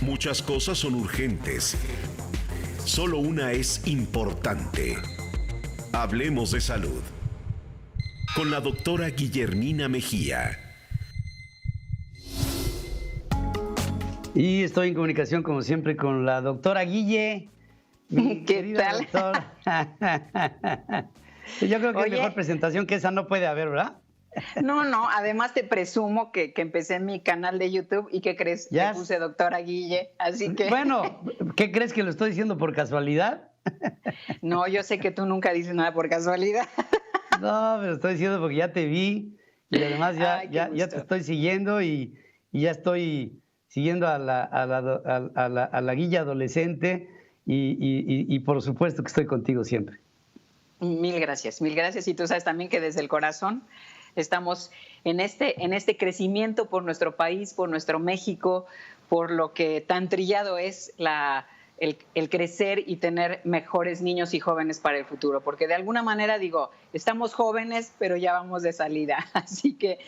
Muchas cosas son urgentes. Solo una es importante. Hablemos de salud. Con la doctora Guillermina Mejía. Y estoy en comunicación, como siempre, con la doctora Guille. ¿Qué tal? Yo creo que Oye, mejor presentación que esa no puede haber, ¿verdad? No, además te presumo que empecé mi canal de YouTube y ¿qué crees? Ya. Le puse doctora Guille, así que... Bueno, ¿qué crees que lo estoy diciendo por casualidad? No, yo sé que tú nunca dices nada por casualidad. No, pero estoy diciendo porque ya te vi y además Ay, ya te estoy siguiendo y ya estoy siguiendo a la Guille adolescente y por supuesto que estoy contigo siempre. Mil gracias. Y tú sabes también que desde el corazón estamos en este crecimiento por nuestro país, por nuestro México, por lo que tan trillado es el crecer y tener mejores niños y jóvenes para el futuro, porque de alguna manera digo, estamos jóvenes, pero ya vamos de salida, así que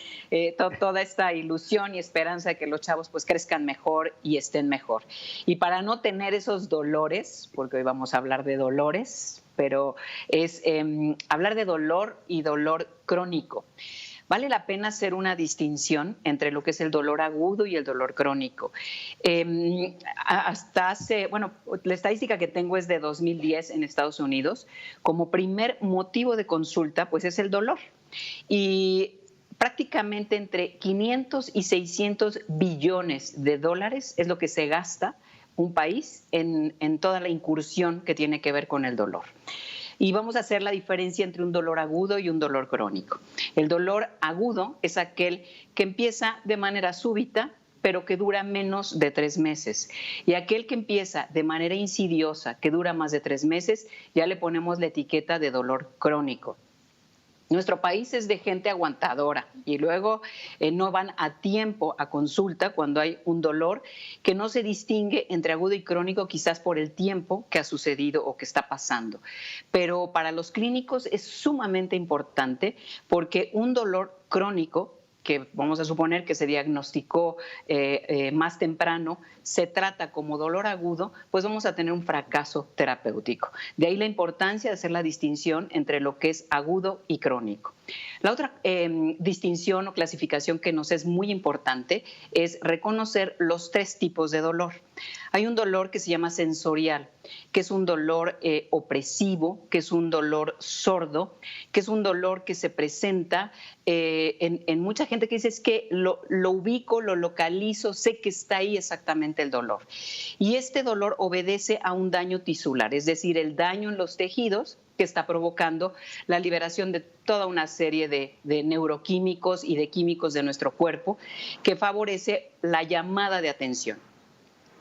toda esta ilusión y esperanza de que los chavos pues crezcan mejor y estén mejor. Y para no tener esos dolores, porque hoy vamos a hablar de dolores, pero es hablar de dolor y dolor crónico. Vale la pena hacer una distinción entre lo que es el dolor agudo y el dolor crónico. La estadística que tengo es de 2010 en Estados Unidos. Como primer motivo de consulta, pues es el dolor. Y prácticamente entre 500 y 600 billones de dólares es lo que se gasta un país en toda la incursión que tiene que ver con el dolor. Y vamos a hacer la diferencia entre un dolor agudo y un dolor crónico. El dolor agudo es aquel que empieza de manera súbita, pero que dura menos de 3 meses. Y aquel que empieza de manera insidiosa, que dura más de 3 meses, ya le ponemos la etiqueta de dolor crónico. Nuestro país es de gente aguantadora y luego no van a tiempo a consulta cuando hay un dolor que no se distingue entre agudo y crónico, quizás por el tiempo que ha sucedido o que está pasando. Pero para los clínicos es sumamente importante porque un dolor crónico, que vamos a suponer que se diagnosticó más temprano, se trata como dolor agudo, pues vamos a tener un fracaso terapéutico. De ahí la importancia de hacer la distinción entre lo que es agudo y crónico. La otra distinción o clasificación que nos es muy importante es reconocer los 3 tipos de dolor. Hay un dolor que se llama sensorial, que es un dolor opresivo, que es un dolor sordo, que es un dolor que se presenta en mucha gente que dice es que lo ubico, lo localizo, sé que está ahí exactamente el dolor. Y este dolor obedece a un daño tisular, es decir, el daño en los tejidos que está provocando la liberación de toda una serie de neuroquímicos y de químicos de nuestro cuerpo que favorece la llamada de atención.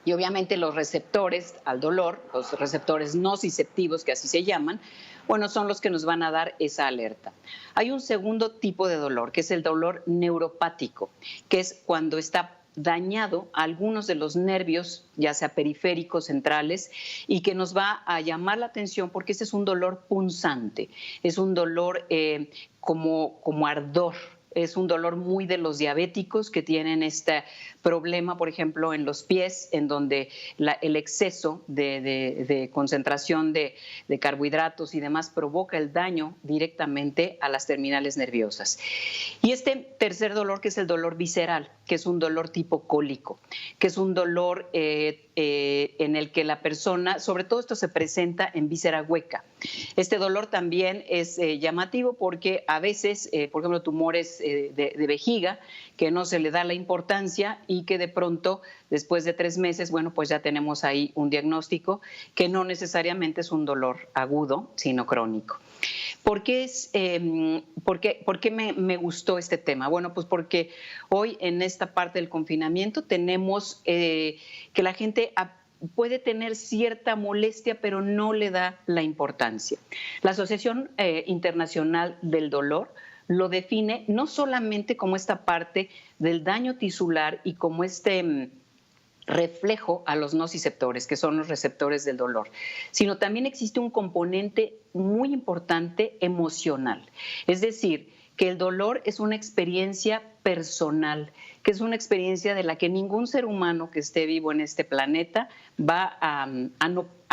Y obviamente los receptores al dolor, los receptores nociceptivos, que así se llaman, bueno, son los que nos van a dar esa alerta. Hay un segundo tipo de dolor, que es el dolor neuropático, que es cuando está dañado a algunos de los nervios, ya sea periféricos, centrales, y que nos va a llamar la atención porque ese es un dolor punzante, es un dolor como ardor. Es un dolor muy de los diabéticos que tienen este problema, por ejemplo, en los pies, en donde el exceso de concentración de carbohidratos y demás provoca el daño directamente a las terminales nerviosas. Y este tercer dolor, que es el dolor visceral, que es un dolor tipo cólico, que es un dolor en el que la persona, sobre todo esto se presenta en víscera hueca. Este dolor también es llamativo porque a veces, por ejemplo, tumores de vejiga, que no se le da la importancia y que de pronto, después de 3 meses, bueno, pues ya tenemos ahí un diagnóstico que no necesariamente es un dolor agudo, sino crónico. ¿Por qué me gustó este tema? Bueno, pues porque hoy en esta parte del confinamiento tenemos que la gente puede tener cierta molestia, pero no le da la importancia. La Asociación Internacional del Dolor lo define no solamente como esta parte del daño tisular y como este reflejo a los nociceptores, que son los receptores del dolor, sino también existe un componente muy importante emocional. Es decir, que el dolor es una experiencia personal, que es una experiencia de la que ningún ser humano que esté vivo en este planeta va a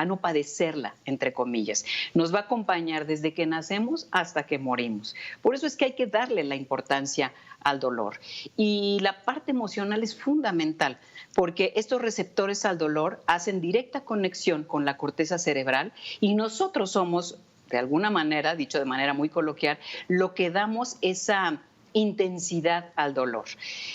no padecerla, entre comillas. Nos va a acompañar desde que nacemos hasta que morimos. Por eso es que hay que darle la importancia al dolor. Y la parte emocional es fundamental, porque estos receptores al dolor hacen directa conexión con la corteza cerebral y nosotros somos, de alguna manera, dicho de manera muy coloquial, lo que damos esa intensidad al dolor.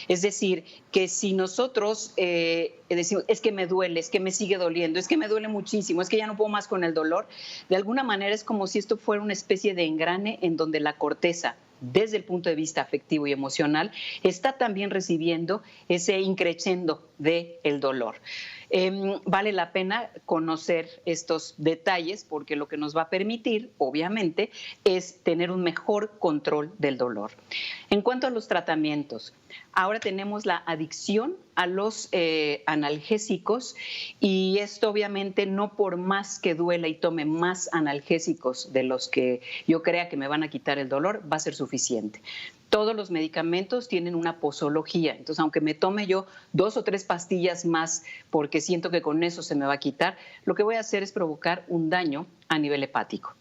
Es decir, que si nosotros decimos, es que me duele, es que me sigue doliendo, es que me duele muchísimo, es que ya no puedo más con el dolor, de alguna manera es como si esto fuera una especie de engrane en donde la corteza, desde el punto de vista afectivo y emocional, está también recibiendo ese increchendo del dolor. Vale la pena conocer estos detalles porque lo que nos va a permitir, obviamente, es tener un mejor control del dolor. En cuanto a los tratamientos, ahora tenemos la adicción a los analgésicos y esto obviamente no por más que duela y tome más analgésicos de los que yo crea que me van a quitar el dolor, va a ser suficiente. Todos los medicamentos tienen una posología, entonces aunque me tome yo 2 o 3 pastillas más porque siento que con eso se me va a quitar, lo que voy a hacer es provocar un daño a nivel hepático.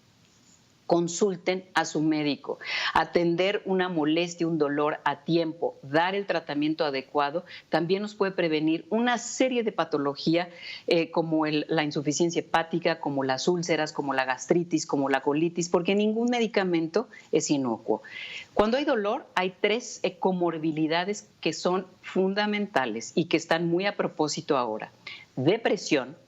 Consulten a su médico, atender una molestia, un dolor a tiempo, dar el tratamiento adecuado, también nos puede prevenir una serie de patologías como la insuficiencia hepática, como las úlceras, como la gastritis, como la colitis, porque ningún medicamento es inocuo. Cuando hay dolor, hay 3 comorbilidades que son fundamentales y que están muy a propósito ahora. Depresión,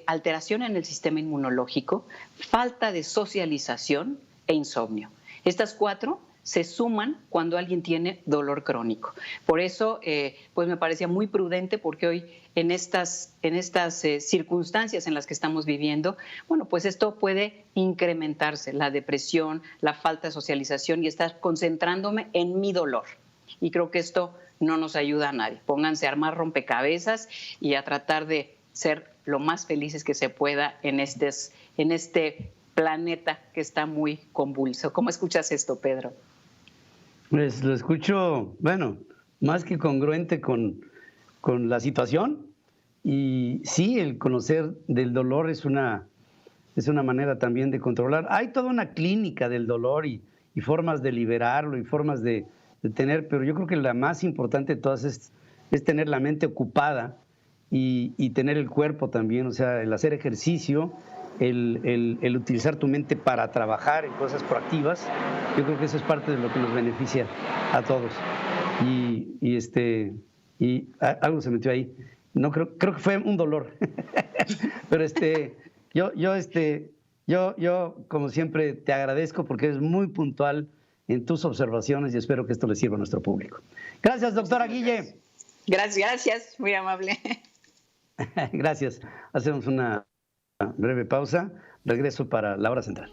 alteración en el sistema inmunológico, falta de socialización e insomnio. Estas 4 se suman cuando alguien tiene dolor crónico. Por eso, pues me parecía muy prudente porque hoy en estas circunstancias en las que estamos viviendo, bueno, pues esto puede incrementarse, la depresión, la falta de socialización y estar concentrándome en mi dolor. Y creo que esto no nos ayuda a nadie. Pónganse a armar rompecabezas y a tratar de ser lo más felices que se pueda en este planeta que está muy convulso. ¿Cómo escuchas esto, Pedro? Pues lo escucho, bueno, más que congruente con la situación. Y sí, el conocer del dolor es una manera también de controlar. Hay toda una clínica del dolor y formas de liberarlo y formas de tener, pero yo creo que la más importante de todas es tener la mente ocupada y tener el cuerpo también, o sea, el hacer ejercicio, el utilizar tu mente para trabajar en cosas proactivas. Yo creo que eso es parte de lo que nos beneficia a todos. Y algo se metió ahí. No creo que fue un dolor. Pero yo como siempre te agradezco porque eres muy puntual en tus observaciones y espero que esto le sirva a nuestro público. Gracias, doctora Guille. Gracias, muy amable. Gracias. Hacemos una breve pausa. Regreso para la hora central.